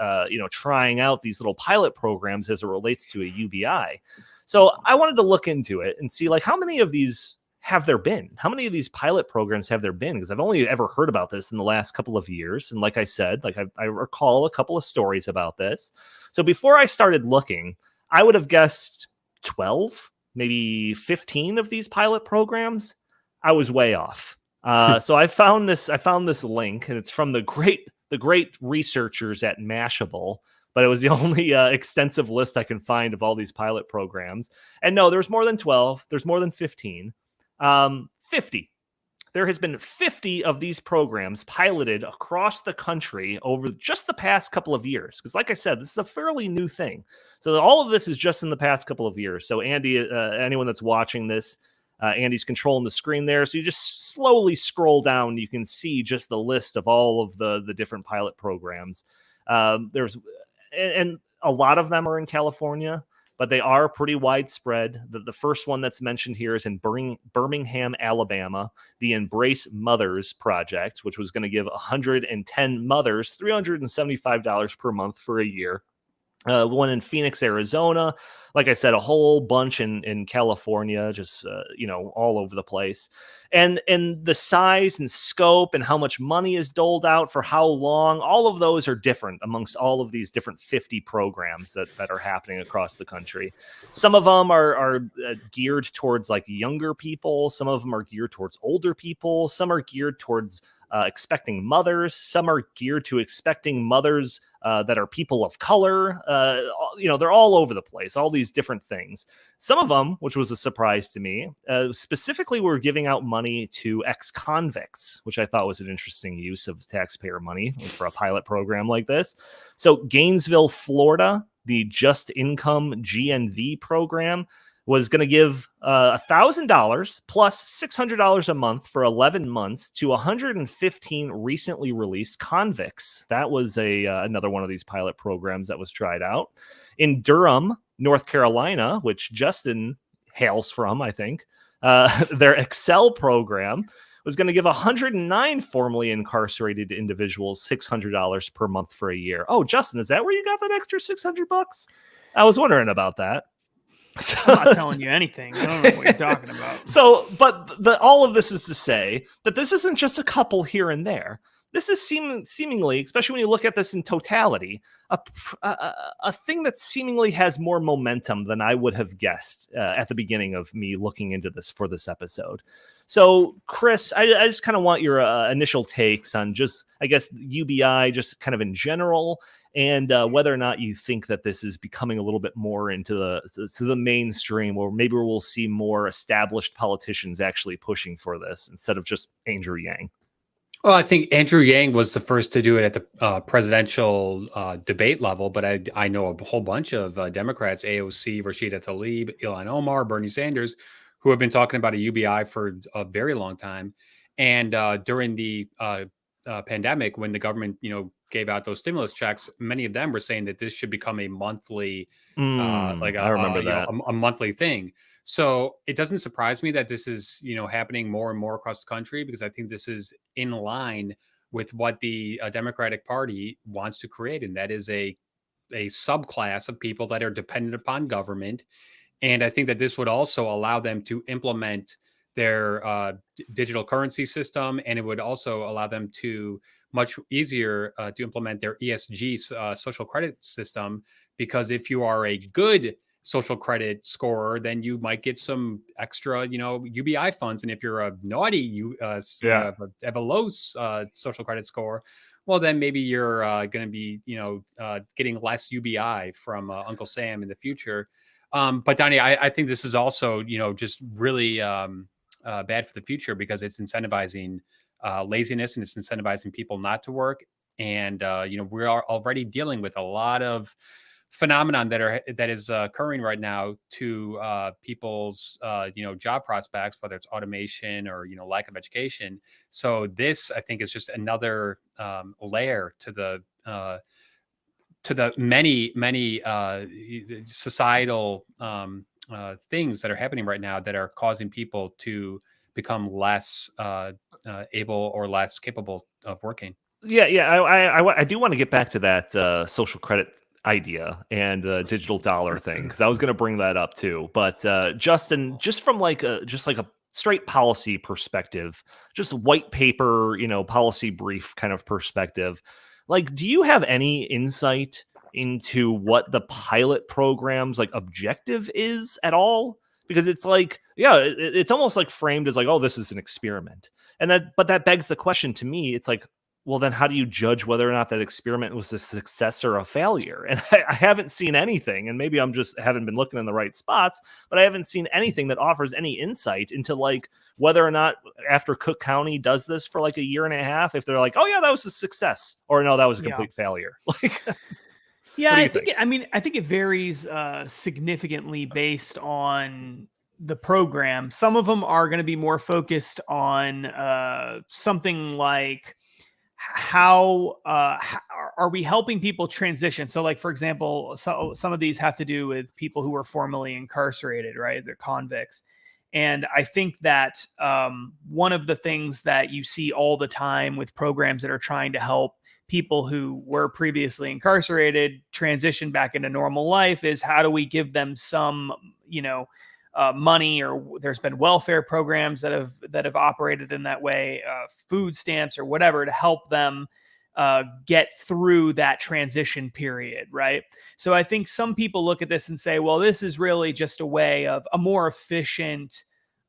trying out these little pilot programs as it relates to a UBI. So I wanted to look into it and see like how many of these have there been? How many of these pilot programs have there been? Because I've only ever heard about this in the last couple of years. And like I said, like I recall a couple of stories about this. So before I started looking, I would have guessed 12, maybe 15 of these pilot programs. I was way off. So I found this link, and it's from the great researchers at Mashable, but it was the only extensive list I can find of all these pilot programs. And no, there's more than 12. There's more than 15. 50. There has been 50 of these programs piloted across the country over just the past couple of years. Because like I said, this is a fairly new thing. So all of this is just in the past couple of years. So Andy, anyone that's watching this, Andy's controlling the screen there. So you just slowly scroll down. You can see just the list of all of the different pilot programs. And a lot of them are in California, but they are pretty widespread. The first one that's mentioned here is in Birmingham, Alabama, the Embrace Mothers Project, which was going to give 110 mothers $375 per month for a year. One in Phoenix, Arizona. Like I said, a whole bunch in California, just, all over the place. And the size and scope and how much money is doled out for how long, all of those are different amongst all of these different 50 programs that are happening across the country. Some of them are geared towards like younger people. Some of them are geared towards older people. Some are geared towards expecting mothers. Some are geared to expecting mothers that are people of color. They're all over the place, all these different things. Some of them, which was a surprise to me, specifically were giving out money to ex-convicts, which I thought was an interesting use of taxpayer money for a pilot program like this. So Gainesville, Florida, the Just Income GNV program was going to give $1,000 plus $600 a month for 11 months to 115 recently released convicts. That was another one of these pilot programs that was tried out. In Durham, North Carolina, which Justin hails from, I think, their Excel program was going to give 109 formerly incarcerated individuals $600 per month for a year. Oh, Justin, is that where you got that extra $600? I was wondering about that. So, I'm not telling you anything. I don't know what you're talking about. So, but all of this is to say that this isn't just a couple here and there. This is seemingly, especially when you look at this in totality, a thing that seemingly has more momentum than I would have guessed at the beginning of me looking into this for this episode. So, Chris, I just kind of want your initial takes on just, I guess, UBI, just kind of in general, and whether or not you think that this is becoming a little bit more into the mainstream, or maybe we'll see more established politicians actually pushing for this instead of just Andrew Yang. Well, I think Andrew Yang was the first to do it at the presidential debate level, but I know a whole bunch of Democrats, AOC, Rashida Tlaib, Ilhan Omar, Bernie Sanders, who have been talking about a UBI for a very long time. And during the pandemic, when the government, gave out those stimulus checks, many of them were saying that this should become a monthly, I remember that. A monthly thing. So it doesn't surprise me that this is, happening more and more across the country, because I think this is in line with what the Democratic Party wants to create. And that is a subclass of people that are dependent upon government. And I think that this would also allow them to implement their digital currency system. And it would also allow them to much easier to implement their ESG social credit system, because if you are a good social credit scorer, then you might get some extra, UBI funds. And if you're a naughty, you have a low social credit score, well, then maybe you're going to be, getting less UBI from Uncle Sam in the future. But Donnie, I think this is also, just really bad for the future, because it's incentivizing laziness, and it's incentivizing people not to work. And, we are already dealing with a lot of phenomenon that is occurring right now to people's, job prospects, whether it's automation or, lack of education. So this, I think, is just another layer to the many societal things that are happening right now that are causing people to become less able or less capable of working. I do want to get back to that social credit idea and the digital dollar thing, because I was going to bring that up too. But Justin, just from like a straight policy perspective, just white paper, policy brief kind of perspective, like, do you have any insight into what the pilot program's like objective is at all? Because it's like, yeah, it's almost like framed as like, oh, this is an experiment. But that begs the question to me. It's like, well, then how do you judge whether or not that experiment was a success or a failure? And I haven't seen anything, and maybe I'm just haven't been looking in the right spots, but I haven't seen anything that offers any insight into like whether or not after Cook County does this for like a year and a half, if they're like, oh yeah, that was a success, or no, that was a complete failure. Like, yeah, I think it varies significantly based on the program. Some of them are going to be more focused on something like how are we helping people transition? So like, for example, some of these have to do with people who were formerly incarcerated, right? They're convicts. And I think that one of the things that you see all the time with programs that are trying to help people who were previously incarcerated transition back into normal life is how do we give them some, money, or there's been welfare programs that have operated in that way, food stamps or whatever, to help them get through that transition period, right? So I think some people look at this and say, well, this is really just a more efficient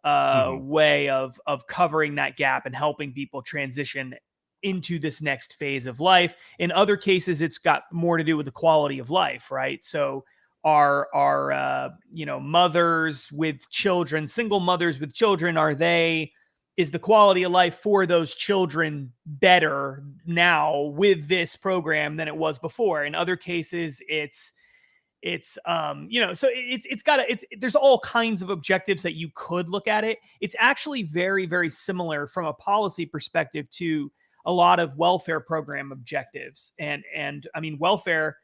way of covering that gap and helping people transition into this next phase of life. In other cases, it's got more to do with the quality of life, right? So are mothers with children, single mothers with children, is the quality of life for those children better now with this program than it was before? In other cases, there's all kinds of objectives that you could look at it. It's actually very, very similar from a policy perspective to a lot of welfare program objectives. And I mean, welfare,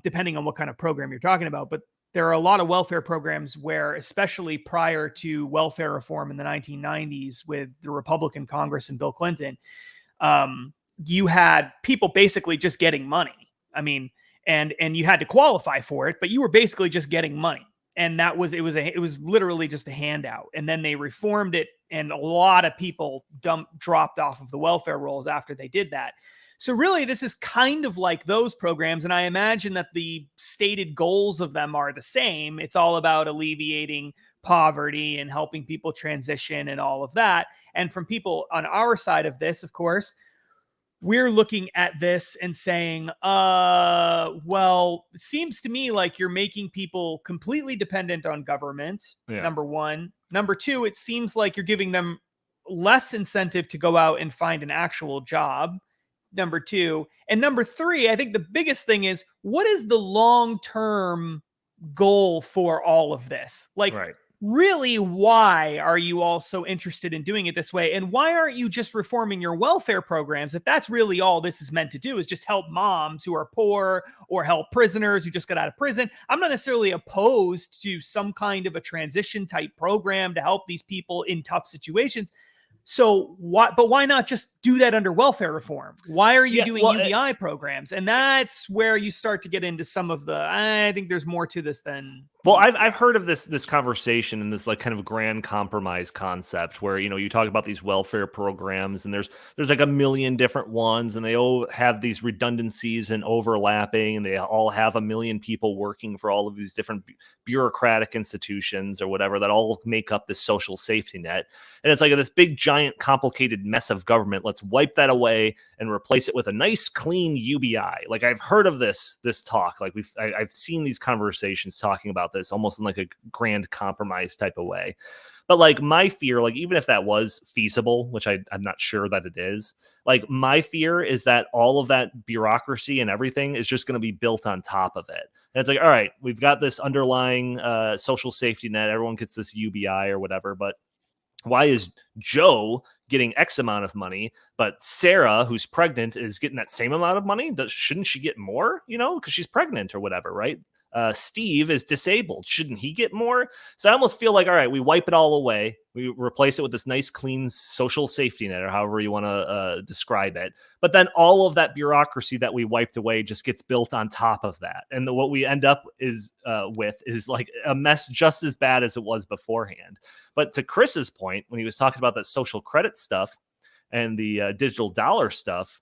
depending on what kind of program you're talking about, but there are a lot of welfare programs where, especially prior to welfare reform in the 1990s with the Republican Congress and Bill Clinton, you had people basically just getting money. I mean, and you had to qualify for it, but you were basically just getting money. And it was literally just a handout. And then they reformed it, and a lot of people dropped off of the welfare rolls after they did that. So really, this is kind of like those programs, and I imagine that the stated goals of them are the same. It's all about alleviating poverty and helping people transition and all of that. And from people on our side of this, of course, we're looking at this and saying, well, it seems to me like you're making people completely dependent on government, number one. Number two, it seems like you're giving them less incentive to go out and find an actual job, number two. And number three, I think the biggest thing is, what is the long-term goal for all of this? Like, really, why are you all so interested in doing it this way? And why aren't you just reforming your welfare programs? If that's really all this is meant to do, is just help moms who are poor or help prisoners who just got out of prison. I'm not necessarily opposed to some kind of a transition type program to help these people in tough situations. So why not just do that under welfare reform? Why are you doing UBI programs? And that's where you start to get into some of I think there's more to this than. Well, I've heard of this conversation and this like kind of grand compromise concept where, you talk about these welfare programs, and there's like a million different ones, and they all have these redundancies and overlapping, and they all have a million people working for all of these different bureaucratic institutions or whatever that all make up this social safety net. And it's like this big, giant, complicated mess of government. Let's wipe that away and replace it with a nice, clean UBI. Like, I've heard of this talk. Like, I've seen these conversations talking about this almost in like a grand compromise type of way. But like, my fear, like, even if that was feasible, which I'm not sure that it is, like, my fear is that all of that bureaucracy and everything is just going to be built on top of it. And it's like, all right, we've got this underlying social safety net. Everyone gets this UBI or whatever, but why is Joe getting X amount of money, but Sarah, who's pregnant, is getting that same amount of money? Shouldn't she get more, because she's pregnant or whatever, right? Steve is disabled. Shouldn't he get more? So I almost feel like, all right, we wipe it all away. We replace it with this nice, clean social safety net, or however you want to describe it. But then all of that bureaucracy that we wiped away just gets built on top of that. And what we end up with is like a mess just as bad as it was beforehand. But to Chris's point, when he was talking about that social credit stuff and the digital dollar stuff,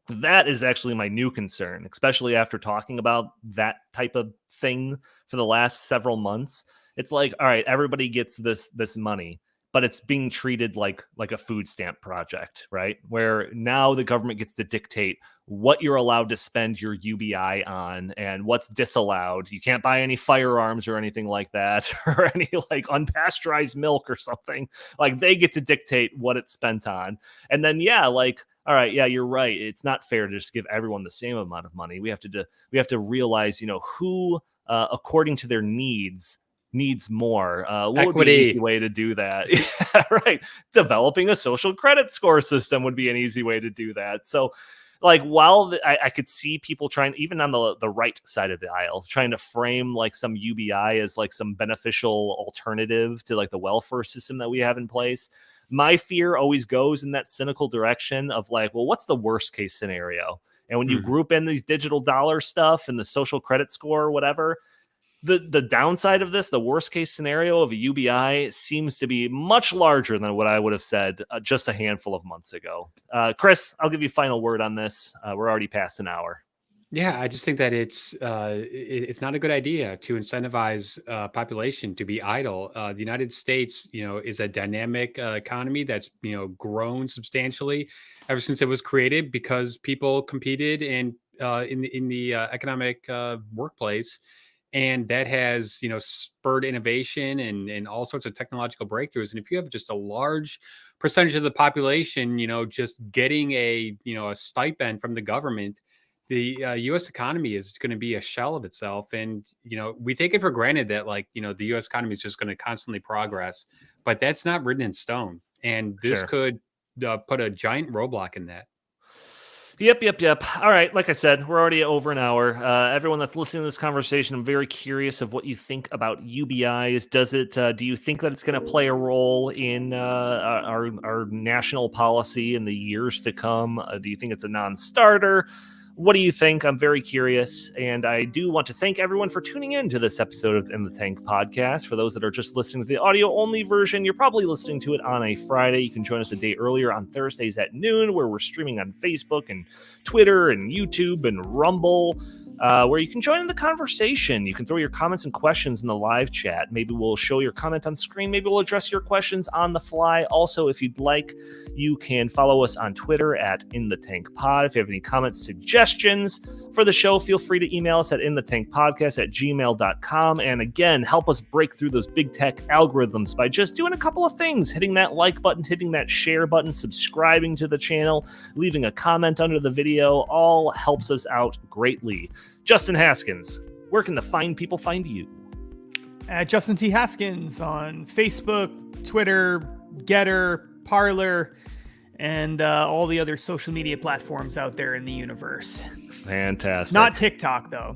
that is actually my new concern, especially after talking about that type of thing for the last several months. It's like, all right, everybody gets this money, but it's being treated like a food stamp project, right? Where now the government gets to dictate what you're allowed to spend your UBI on and what's disallowed. You can't buy any firearms or anything like that, or any like unpasteurized milk or something. Like they get to dictate what it's spent on. And then, yeah, like, all right, yeah, you're right. It's not fair to just give everyone the same amount of money. We have to realize, who, according to their needs more. What would be an easy way to do that? Yeah, right. Developing a social credit score system would be an easy way to do that. So, like, while I could see people trying, even on the right side of the aisle, trying to frame like some UBI as like some beneficial alternative to like the welfare system that we have in place, my fear always goes in that cynical direction of like, well, what's the worst case scenario? And when you group in these digital dollar stuff and the social credit score or whatever, the downside of this, the worst case scenario of a UBI, seems to be much larger than what I would have said just a handful of months ago. Chris, I'll give you final word on this. We're already past an hour. Yeah, I just think that it's not a good idea to incentivize population to be idle. The United States, is a dynamic economy that's grown substantially ever since it was created because people competed in the economic workplace, and that has spurred innovation and all sorts of technological breakthroughs. And if you have just a large percentage of the population, just getting a stipend from the government, the U.S. economy is going to be a shell of itself. And, we take it for granted that the U.S. economy is just going to constantly progress, but that's not written in stone. And this could put a giant roadblock in that. Yep. All right. Like I said, we're already over an hour. Everyone that's listening to this conversation, I'm very curious of what you think about UBIs. Do you think that it's going to play a role in our national policy in the years to come? Do you think it's a non-starter? What do you think? I'm very curious. And I do want to thank everyone for tuning in to this episode of In the Tank podcast. For those that are just listening to the audio only version, you're probably listening to it on a Friday. You can join us a day earlier on Thursdays at noon, where we're streaming on Facebook and Twitter and YouTube and Rumble, where you can join in the conversation. You can throw your comments and questions in the live chat. Maybe we'll show your comment on screen. Maybe we'll address your questions on the fly. Also, if you'd like, you can follow us on Twitter at InTheTankPod. If you have any comments, suggestions for the show, feel free to email us at inthethankpodcast@gmail.com. And again, help us break through those big tech algorithms by just doing a couple of things: hitting that like button, hitting that share button, subscribing to the channel, leaving a comment under the video. All helps us out greatly. Justin Haskins, where can the fine people find you? At Justin T. Haskins on Facebook, Twitter, Getter, Parler, and all the other social media platforms out there in the universe. Fantastic. Not TikTok, though.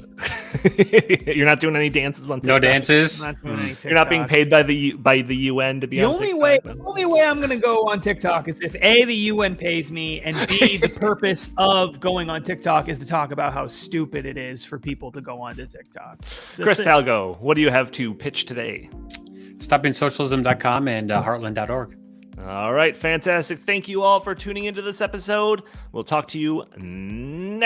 You're not doing any dances on TikTok? No dances? Not doing any TikTok. You're not being paid by the UN to be on TikTok? The only way I'm going to go on TikTok is if A, the UN pays me, and B, the purpose of going on TikTok is to talk about how stupid it is for people to go onto TikTok. So Chris Talgo, what do you have to pitch today? StopBeingSocialism.com and Heartland.org. All right, fantastic. Thank you all for tuning into this episode. We'll talk to you next